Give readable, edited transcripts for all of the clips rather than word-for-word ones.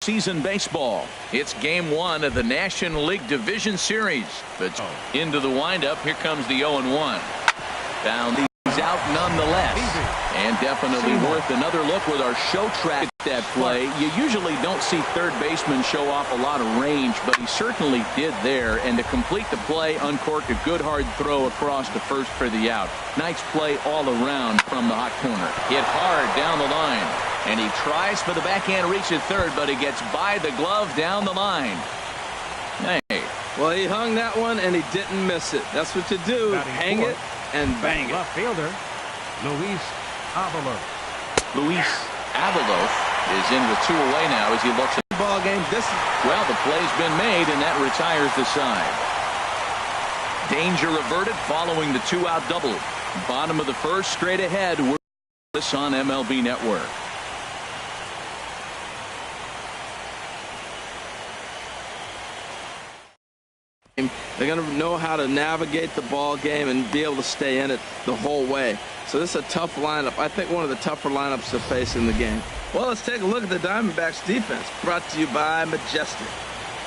Season baseball. It's game 1 of the National League Division Series. But into the windup. Here comes the 0-1. Down, he's out nonetheless. And definitely worth another look with our show track. That play, you usually don't see third baseman show off a lot of range, but he certainly did there. And to complete the play, uncorked a good hard throw across to first for the out. Nice play all around from the hot corner. Hit hard down the line. And he tries for the backhand reach at third, but he gets by the glove down the line. Hey. Well, he hung that one, and he didn't miss it. That's what you do. Hang it and bang it. Left fielder, Luis Avalos. Luis Avalos is in with 2 away now as he looks at the ball game. Well, the play's been made, and that retires the side. Danger averted following the 2-out double. Bottom of the first, straight ahead. We're this on MLB Network. They're going to know how to navigate the ball game and be able to stay in it the whole way. So this is a tough lineup. I think one of the tougher lineups to face in the game. Well, let's take a look at the Diamondbacks defense, brought to you by Majestic.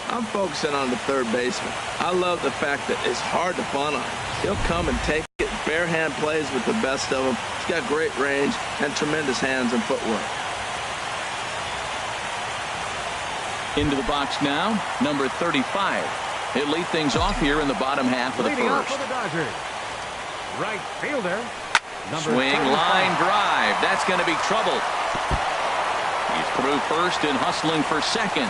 I'm focusing on the third baseman. I love the fact that it's hard to bunt on. He'll come and take it. Bare hand plays with the best of them. He's got great range and tremendous hands and footwork. Into the box now, number 35. He'll lead things off here in the bottom half of the Leading off first. for the Dodgers. Right fielder. Swing, line drive. That's going to be trouble. He's through first and hustling for second.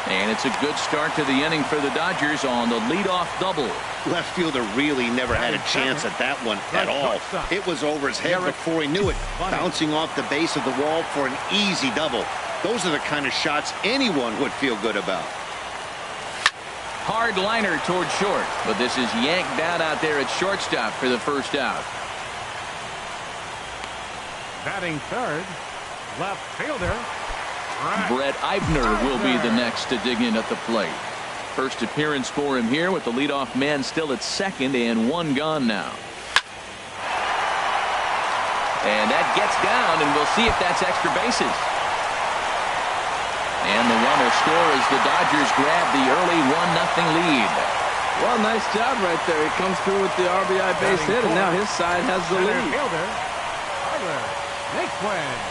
And it's a good start to the inning for the Dodgers on the leadoff double. Left fielder really never had a chance at that one at all. It was over his head before he knew it, bouncing off the base of the wall for an easy double. Those are the kind of shots anyone would feel good about. Hard liner toward short, but this is yanked down out there at shortstop for the first out. Batting third, left fielder. Brett Eibner will be the next to dig in at the plate. First appearance for him here with the leadoff man still at second and 1 gone now. And that gets down, and we'll see if that's extra bases. And the run will score as the Dodgers grab the early 1-0 lead. Well, nice job right there. He comes through with the RBI base hit, and now his side has the lead. Fielder, Tyler Naquin.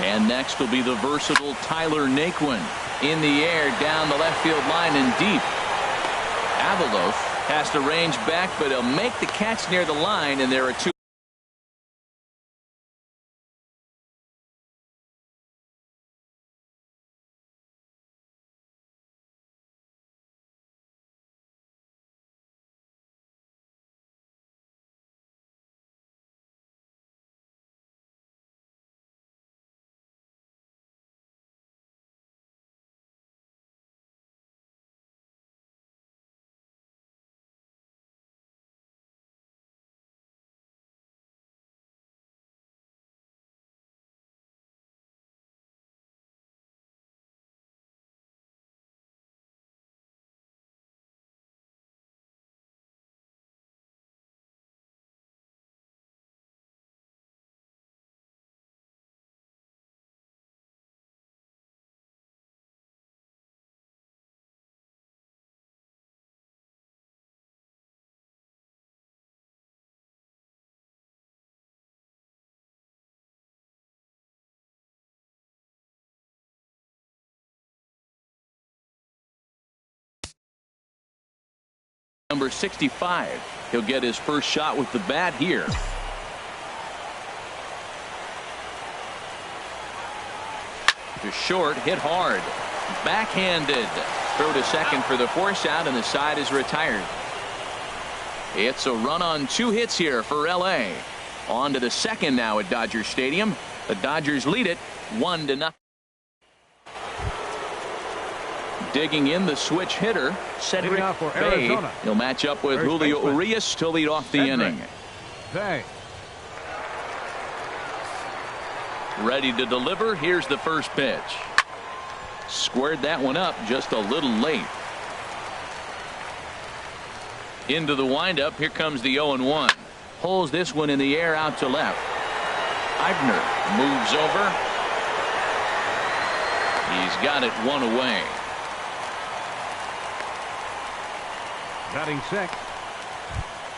And next will be the versatile Tyler Naquin. In the air, down the left field line and deep. Avalos has to range back, but he'll make the catch near the line, and there are 2. Number 65. He'll get his first shot with the bat here. To short, hit hard. Backhanded. Throw to second for the force out, and the side is retired. It's a run on 2 hits here for LA. On to the second now at Dodger Stadium. The Dodgers lead it 1-0. Digging in the switch hitter, Cedric Bay. He'll match up with Julio Urias to lead off the inning. Bay. Ready to deliver. Here's the first pitch. Squared that one up just a little late. Into the windup. Here comes the 0-1. Pulls this one in the air out to left. Eibner moves over. He's got it one away. Batting sixth,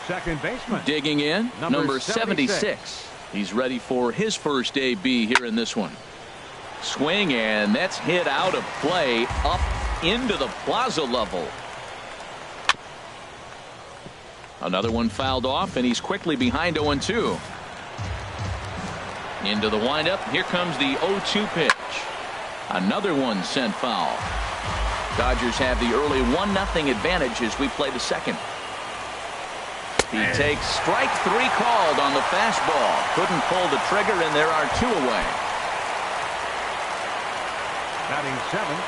second baseman. Digging in, number 76. He's ready for his first AB here in this one. Swing, and that's hit out of play up into the plaza level. Another one fouled off, and he's quickly behind 0-2. Into the windup. Here comes the 0-2 pitch. Another one sent foul. Dodgers have the early 1-0 advantage as we play the second. He takes strike 3 called on the fastball. Couldn't pull the trigger, and there are 2 away. Batting seventh,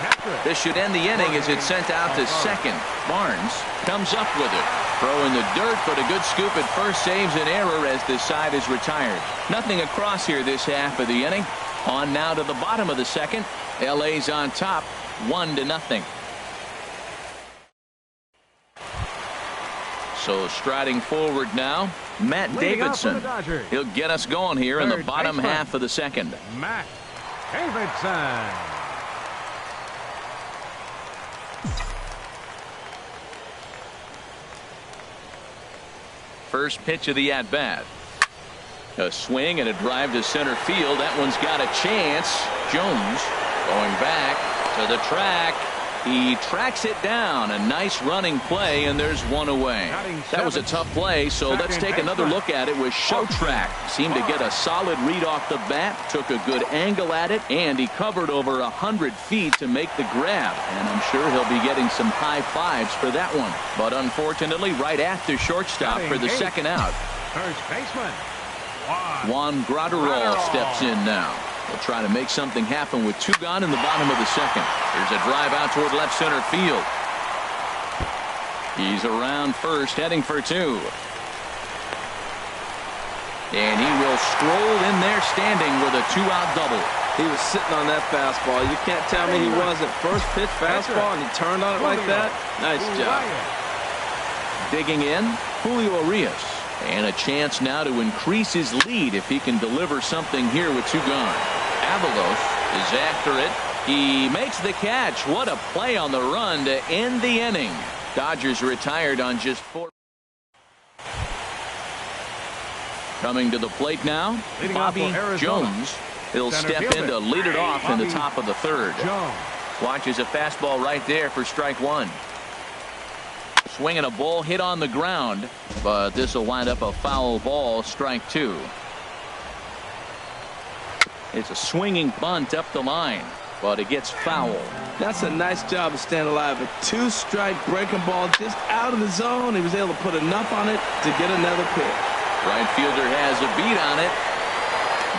Patrick. This should end the inning as it's sent out to second. Barnes comes up with it. Throw in the dirt, but a good scoop at first saves an error as this side is retired. Nothing across here this half of the inning. On now to the bottom of the second. LA's on top, 1-0. So striding forward now, Matt Davidson. He'll get us going here in the bottom half of the second. Matt Davidson. First pitch of the at-bat. A swing and a drive to center field. That one's got a chance. Jones going back to the track. He tracks it down. A nice running play, and there's 1 away. That was a tough play, so let's take another look at it with Showtrack. Seemed to get a solid read off the bat, took a good angle at it, and he covered over 100 feet to make the grab. And I'm sure he'll be getting some high fives for that one. But unfortunately, right after shortstop for the second out. First baseman, Juan Graterol steps in now. They'll try to make something happen with 2 gone in the bottom of the second. There's a drive out toward left center field. He's around first, heading for 2. And he will stroll in there standing with a 2-out double. He was sitting on that fastball. You can't tell me he wasn't. First pitch fastball, and he turned on it like that. Nice job. Digging in, Julio Urias. And a chance now to increase his lead if he can deliver something here with 2 gone. Avalos is after it. He makes the catch. What a play on the run to end the inning. Dodgers retired on just 4. Coming to the plate now, Bobby Jones. He'll step in to lead it off in the top of the third. Watches a fastball right there for strike 1. Swinging a ball hit on the ground, but this will wind up a foul ball, strike 2. It's a swinging bunt up the line, but it gets foul. That's a nice job of staying alive. A 2-strike breaking ball just out of the zone. He was able to put enough on it to get another pitch. Right fielder has a beat on it,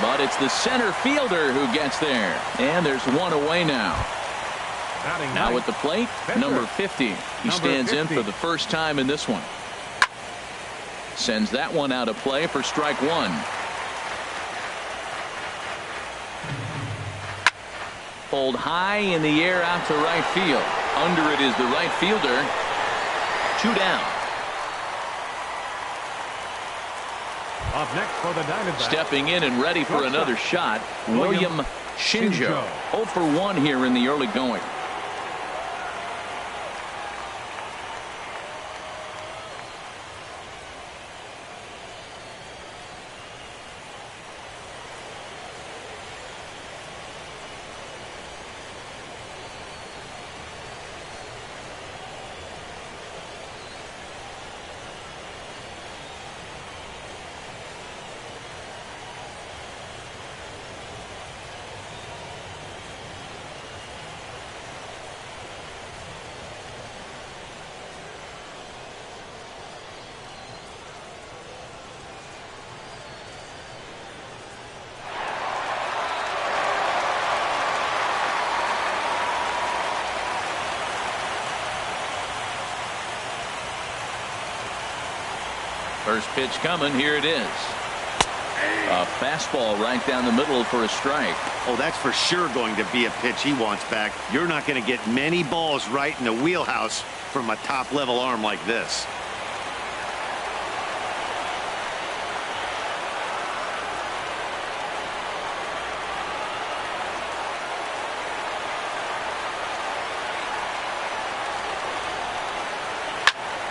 but it's the center fielder who gets there. And there's 1 away now. Now at the plate, number 50. He stands in for the first time in this one. Sends that one out of play for strike 1. Pulled high in the air out to right field. Under it is the right fielder. 2 down. Up next for the Diamondbacks. Stepping in and ready for another shot, William Shinjo. 0 for 1 here in the early going. First pitch coming. Here it is. A fastball right down the middle for a strike. Oh, that's for sure going to be a pitch he wants back. You're not going to get many balls right in the wheelhouse from a top-level arm like this.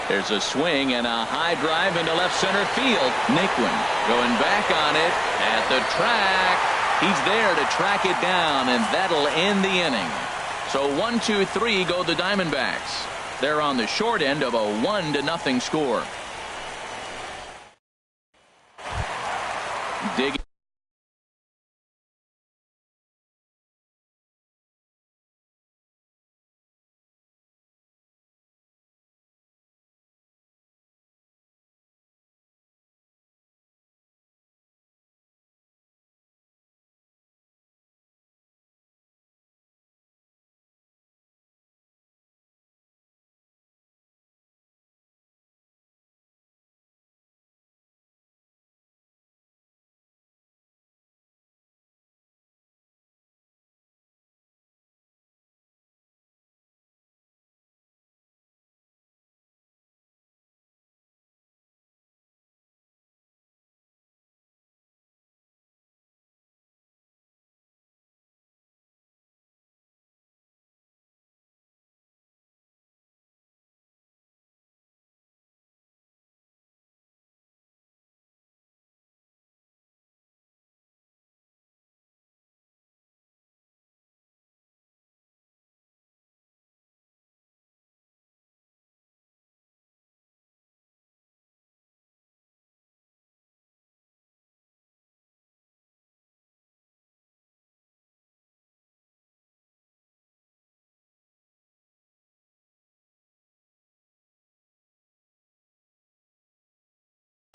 There's a swing and a high drive into left center field. Naquin going back on it at the track. He's there to track it down, and that'll end the inning. So 1-2-3 go the Diamondbacks. They're on the short end of a 1-0 score. Digging.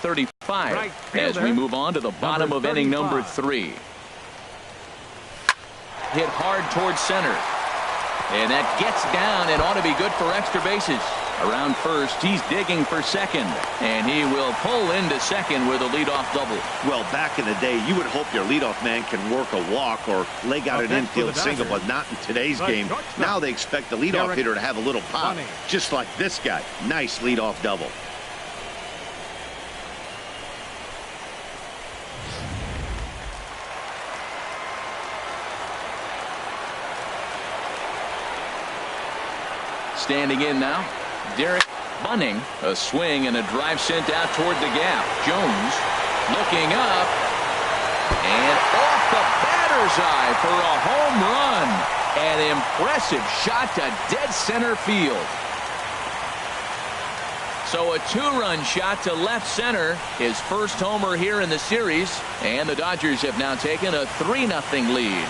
.35 as we move on to the bottom of inning number 3. Hit hard towards center, and that gets down and ought to be good for extra bases. Around first, he's digging for second, and he will pull into second with a leadoff double. Well, back in the day, you would hope your leadoff man can work a walk or leg out an infield single, but not in today's game. Now they expect the leadoff hitter to have a little pop, just like this guy. Nice leadoff double. Standing in now, Derek Bunning. A swing and a drive sent out toward the gap. Jones looking up and off the batter's eye for a home run. An impressive shot to dead center field. So a 2-run shot to left center, his first homer here in the series, and the Dodgers have now taken a 3-0 lead.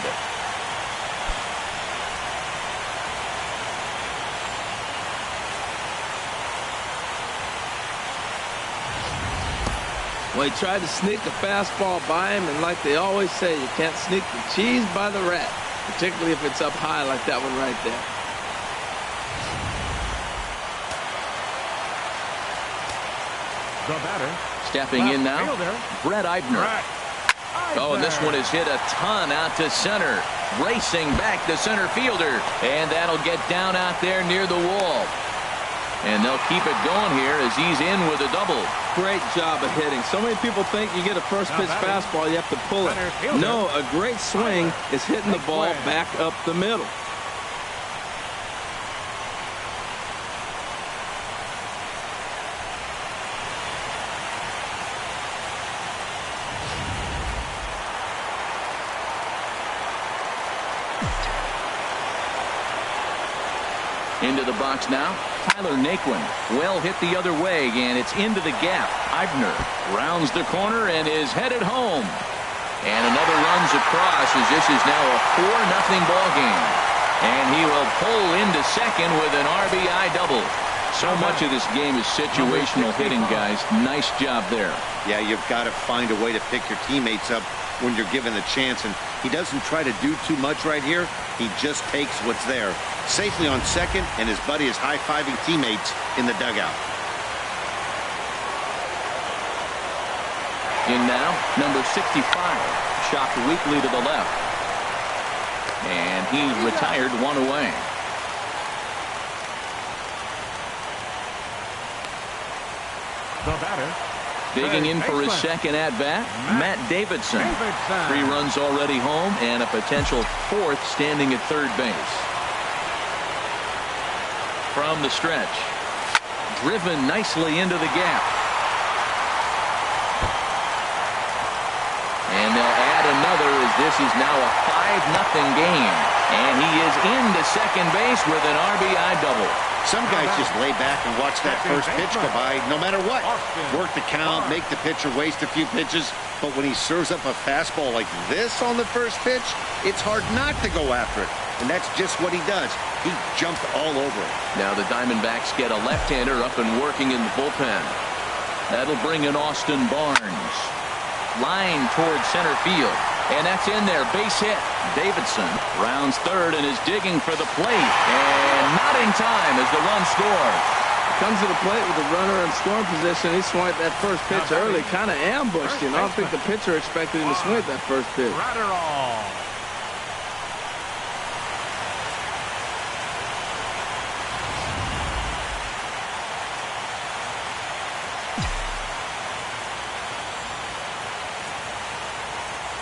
Well, he tried to sneak a fastball by him, and like they always say, you can't sneak the cheese by the rat, particularly if it's up high like that one right there. The batter. Stepping in now, Brett Eibner. Oh, and this one is hit a ton out to center. Racing back the center fielder, and that'll get down out there near the wall. And they'll keep it going here as he's in with a double. Great job of hitting. So many people think you get a first pitch fastball, you have to pull it. No, a great swing is hitting the ball back up the middle. Into the box now, Tyler Naquin. Well hit the other way, and it's into the gap. Eibner rounds the corner and is headed home. And another runs across as this is now a 4-0 ball game. And he will pull into second with an RBI double. So much of this game is situational hitting, guys. Nice job there. Yeah, you've got to find a way to pick your teammates up when you're given the chance, and he doesn't try to do too much right here. He just takes what's there. Safely on second, and his buddy is high-fiving teammates in the dugout. In now, number 65. Chopped weakly to the left. And he's retired, 1 away. The batter. Digging in for his second at-bat, Matt Davidson. 3 runs already home and a potential 4th standing at third base. From the stretch. Driven nicely into the gap. And they'll add another as this is now a 5-0 game. And he is into second base with an RBI double. Some guys just lay back and watch that first pitch go by no matter what. Work the count, make the pitcher waste a few pitches. But when he serves up a fastball like this on the first pitch, it's hard not to go after it. And that's just what he does. He jumped all over it. Now the Diamondbacks get a left-hander up and working in the bullpen. That'll bring in Austin Barnes. Line towards center field. And that's in there. Base hit. Davidson rounds third and is digging for the plate. And not in time as the run scores. Comes to the plate with the runner in scoring position. He swung at that first pitch early. Kind of ambushed, you know. I don't think the pitcher expected him to swing at that first pitch.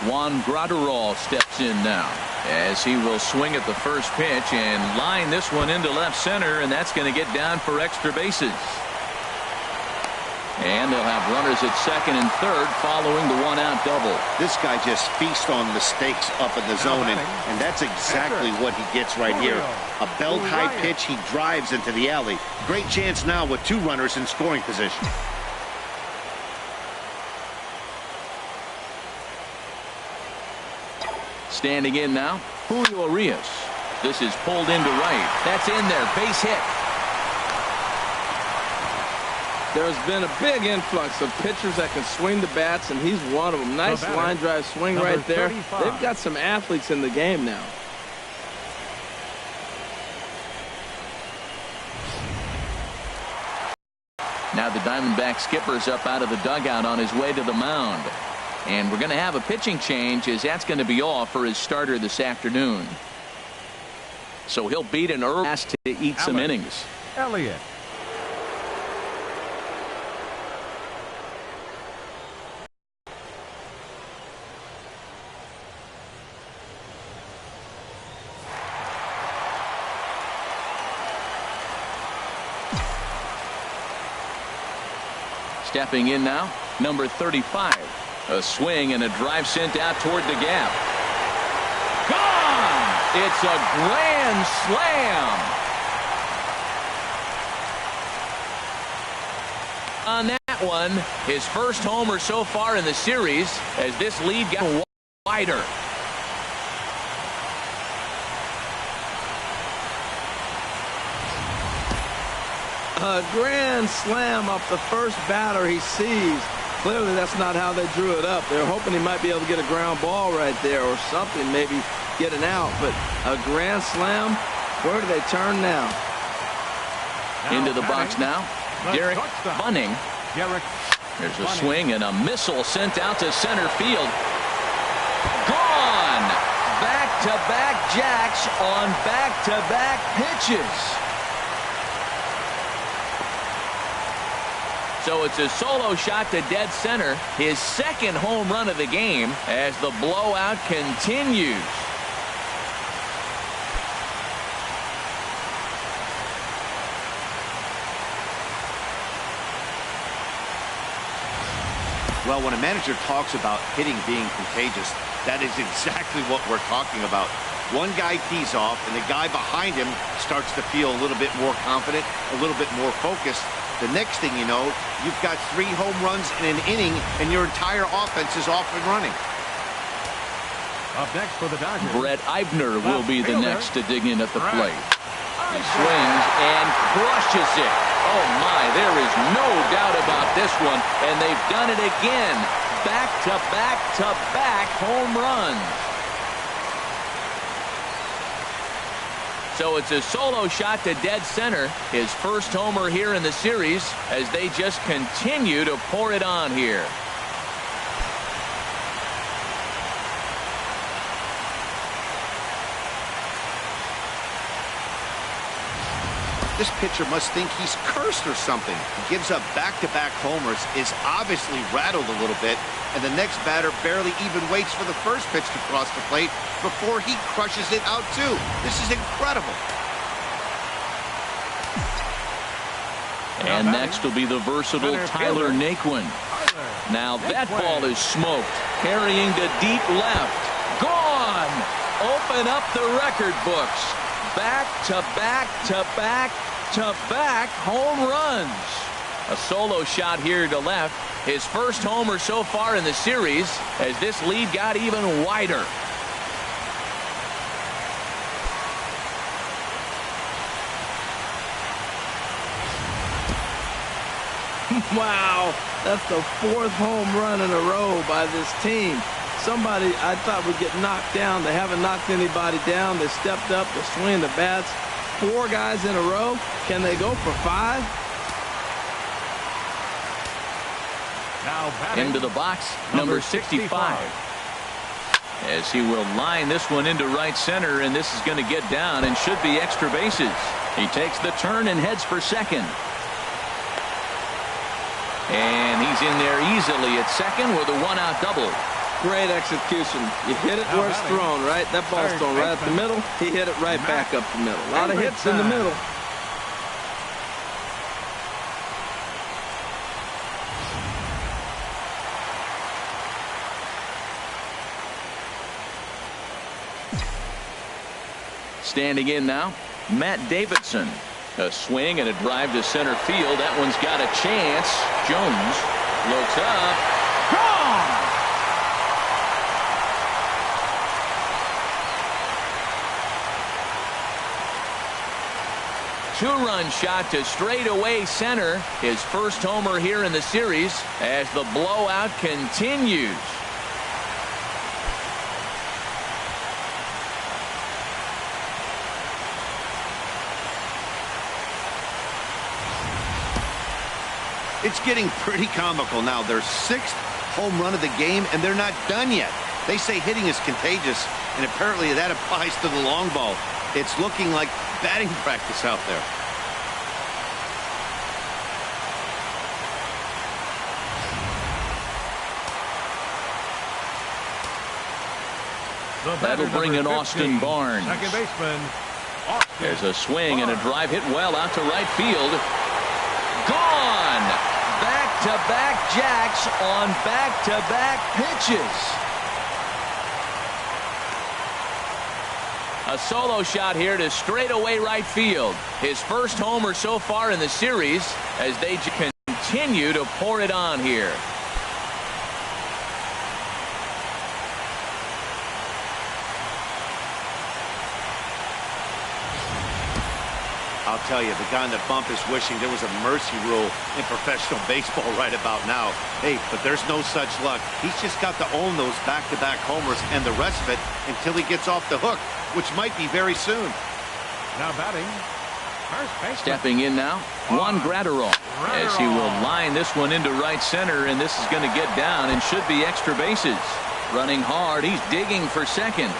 Juan Graterol steps in now as he will swing at the first pitch and line this one into left center, and that's going to get down for extra bases. And they'll have runners at second and third following the 1-out double. This guy just feasts on mistakes up in the zone, and that's exactly what he gets right here. A belt high pitch, he drives into the alley. Great chance now with 2 runners in scoring position. Standing in now, Julio Urias. This is pulled into right. That's in there. Base hit. There's been a big influx of pitchers that can swing the bats, and he's one of them. Nice line drive swing right there. 35. They've got some athletes in the game now. Now the Diamondback skipper's up out of the dugout on his way to the mound. And we're going to have a pitching change as that's going to be all for his starter this afternoon. So he'll beat an early pass to eat some innings. Elliott. Stepping in now, number 35. A swing and a drive sent out toward the gap. Gone! It's a grand slam. On that one, his first homer so far in the series as this lead got wider. A grand slam off the first batter he sees. Clearly, that's not how they drew it up. They're hoping he might be able to get a ground ball right there or something, maybe get an out. But a grand slam, where do they turn now? Into the box now, Derek Bunning. There's a swing and a missile sent out to center field. Gone! Back-to-back jacks on back-to-back pitches. So it's a solo shot to dead center, his second home run of the game as the blowout continues. Well, when a manager talks about hitting being contagious, that is exactly what we're talking about. One guy tees off, and the guy behind him starts to feel a little bit more confident, a little bit more focused. The next thing you know, you've got 3 home runs in an inning, and your entire offense is off and running. Up next for the Dodgers, Brett Eibner will be the next to dig in at the plate. He swings and crushes it. Oh my, there is no doubt about this one, and they've done it again. Back-to-back-to-back home runs. So it's a solo shot to dead center, his first homer here in the series as they just continue to pour it on here. This pitcher must think he's cursed or something. He gives up back-to-back homers, is obviously rattled a little bit, and the next batter barely even waits for the first pitch to cross the plate before he crushes it out too. This is incredible. And next will be the versatile Tyler Naquin. Now that ball is smoked, carrying to deep left. Gone! Open up the record books. Back to back to back to back home runs. A solo shot here to left. His first homer so far in the series as this lead got even wider. Wow, that's the fourth home run in a row by this team. Somebody I thought would get knocked down. They haven't knocked anybody down. They stepped up, they're swinging the bats. 4 guys in a row. Can they go for 5? Now Into the box, number 65. As he will line this one into right center, and this is going to get down and should be extra bases. He takes the turn and heads for second. And he's in there easily at second with a 1-out double. Great execution. You hit it where it's thrown, right? That ball's thrown right up the middle. He hit it right back up the middle. A lot of hits in the middle. Standing in now, Matt Davidson. A swing and a drive to center field. That one's got a chance. Jones looks up. Gone! Two-run shot to straightaway center. His first homer here in the series as the blowout continues. It's getting pretty comical now. Their 6th home run of the game, and they're not done yet. They say hitting is contagious, and apparently that applies to the long ball. It's looking like batting practice out there. That'll bring in Austin Barnes. Second baseman. There's a swing and a drive hit well out to right field. Gone! Back-to-back jacks on back-to-back pitches. A solo shot here to straightaway right field. His first homer so far in the series as they continue to pour it on here. I'll tell you, the guy in the bump is wishing there was a mercy rule in professional baseball right about now. Hey, but there's no such luck. He's just got to own those back-to-back homers and the rest of it until he gets off the hook, which might be very soon. Now batting, first baseman. Stepping in now, Juan Gratterall, as he will line this one into right center, and this is going to get down and should be extra bases. Running hard, he's digging for second.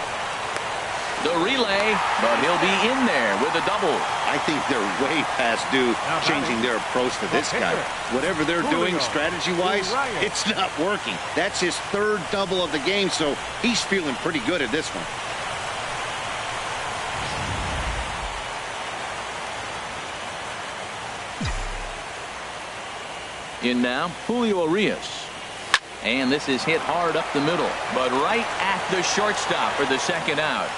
The relay, but he'll be in there with a double. I think they're way past due changing their approach to this guy. Whatever they're doing strategy-wise, it's not working. That's his 3rd double of the game, so he's feeling pretty good at this one. In now, Julio Urias. And this is hit hard up the middle, but right at the shortstop for the second out.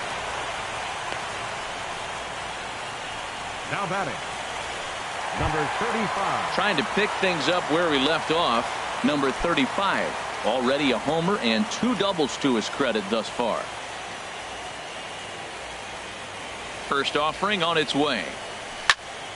Now batting, number 35. Trying to pick things up where we left off. Number 35. Already a homer and 2 doubles to his credit thus far. First offering on its way.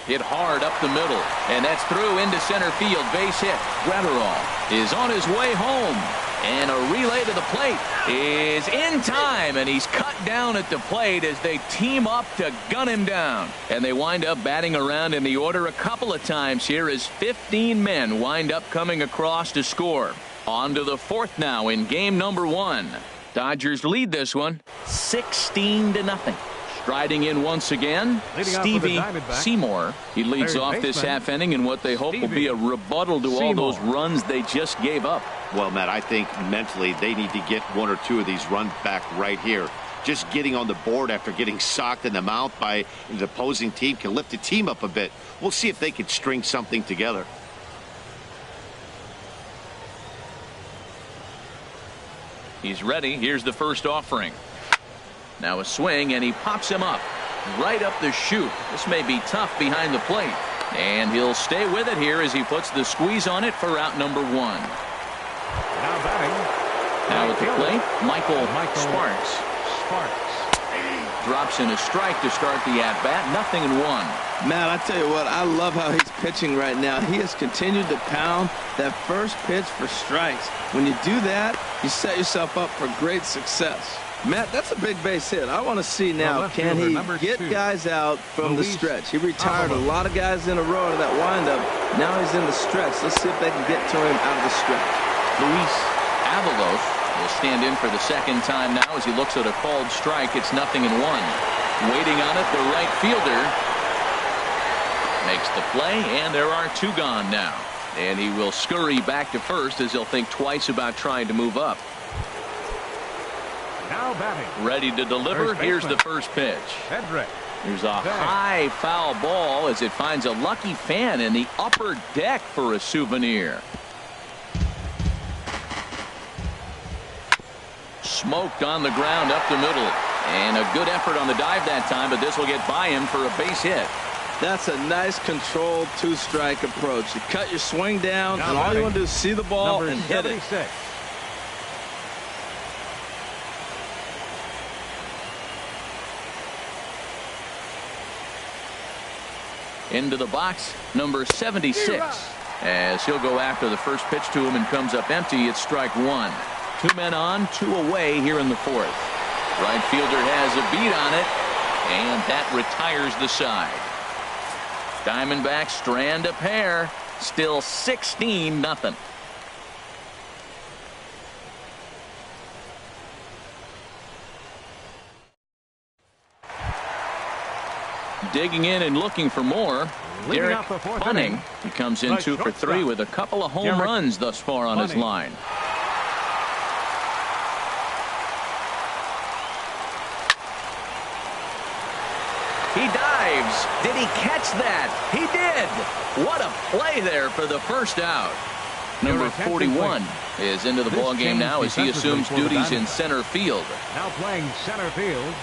Hit hard up the middle, and that's through into center field. Base hit. Gratterall is on his way home, and a relay to the plate is in time, and he's cut down at the plate as they team up to gun him down. And they wind up batting around in the order a couple of times here as 15 men wind up coming across to score. On to the 4th now in game number 1. Dodgers lead this one 16-0. Striding in once again, Stevie Seymour. He leads off this half inning in what they hope will be a rebuttal to all those runs they just gave up. Well, Matt, I think mentally they need to get one or two of these runs back right here. Just getting on the board after getting socked in the mouth by the opposing team can lift the team up a bit. We'll see if they can string something together. He's ready. Here's the first offering. Now a swing, and he pops him up right up the chute. This may be tough behind the plate, and he'll stay with it here as he puts the squeeze on it for out number 1. Now batting. Now at the plate, Michael Sparks. Drops in a strike to start the at-bat. 0-1. Matt, I tell you what, I love how he's pitching right now. He has continued to pound that first pitch for strikes. When you do that, you set yourself up for great success. Matt, that's a big base hit. I want to see now, can he get guys out from the stretch? He retired a lot of guys in a row to that windup. Now he's in the stretch. Let's see if they can get to him out of the stretch. Luis Avalos will stand in for the second time now as he looks at a called strike. It's 0-1. Waiting on it, the right fielder makes the play, and there are 2 gone now. And he will scurry back to first as he'll think twice about trying to move up. Now batting. Ready to deliver. Here's the first pitch. There's a high foul ball as it finds a lucky fan in the upper deck for a souvenir. Smoked on the ground up the middle. And a good effort on the dive that time, but this will get by him for a base hit. That's a nice controlled 2-strike approach. You cut your swing down, and all you want to do is see the ball and hit it. Into the box, number 76. As he'll go after the first pitch to him and comes up empty, it's strike 1. 2 men on, 2 away here in the 4th. Right fielder has a beat on it, and that retires the side. Diamondbacks strand a pair, still 16-0. Digging in and looking for more, Derek Bunning. He comes in 2 for 3 with a couple of home runs thus far on his line. He dives. Did he catch that? He did. What a play there for the first out. Number 41 is into the ball game now as he assumes duties in center field. Now playing center field,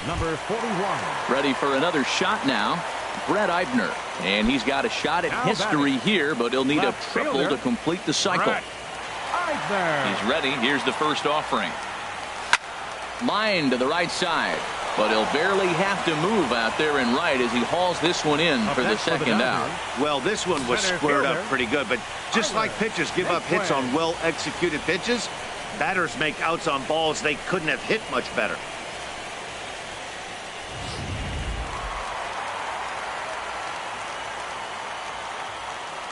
number 41. Ready for another shot now, Brett Eibner. And he's got a shot at history here, but he'll need a triple to complete the cycle. He's ready. Here's the first offering. Line to the right side, but he'll barely have to move out there and right as he hauls this one in for the second out. Well, this one was squared up pretty good, but just like pitchers give up hits on well-executed pitches, batters make outs on balls they couldn't have hit much better.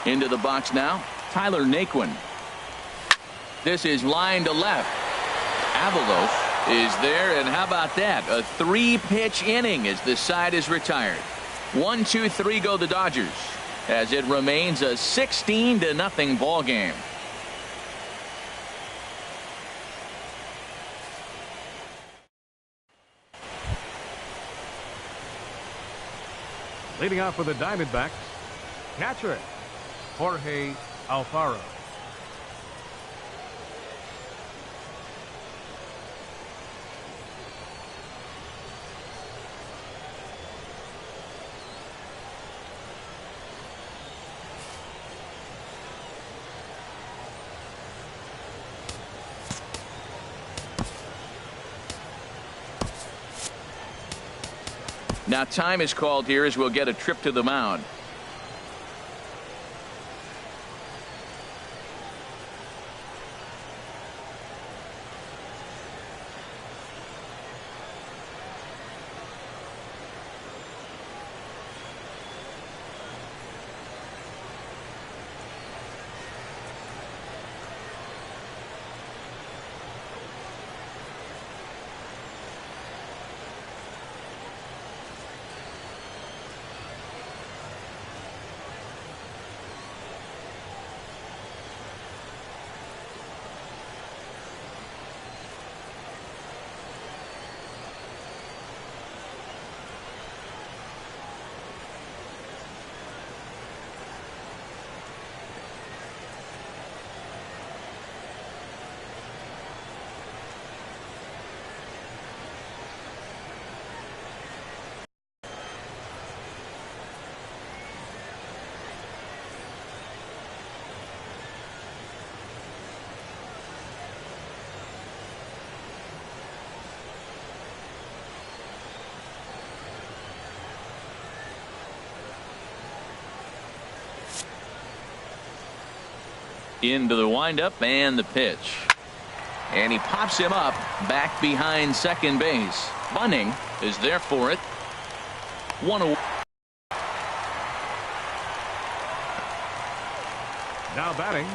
Into the box now, Tyler Naquin. This is line to left. Avalos is there, and how about that? A 3-pitch inning as the side is retired. 1, 2, 3 go the Dodgers as it remains a 16-0 ball game. Leading off for the Diamondbacks, catcher Jorge Alfaro. Now time is called here as we'll get a trip to the mound. Into the windup and the pitch. And he pops him up back behind second base. Bunning is there for it. 1-0. Now batting,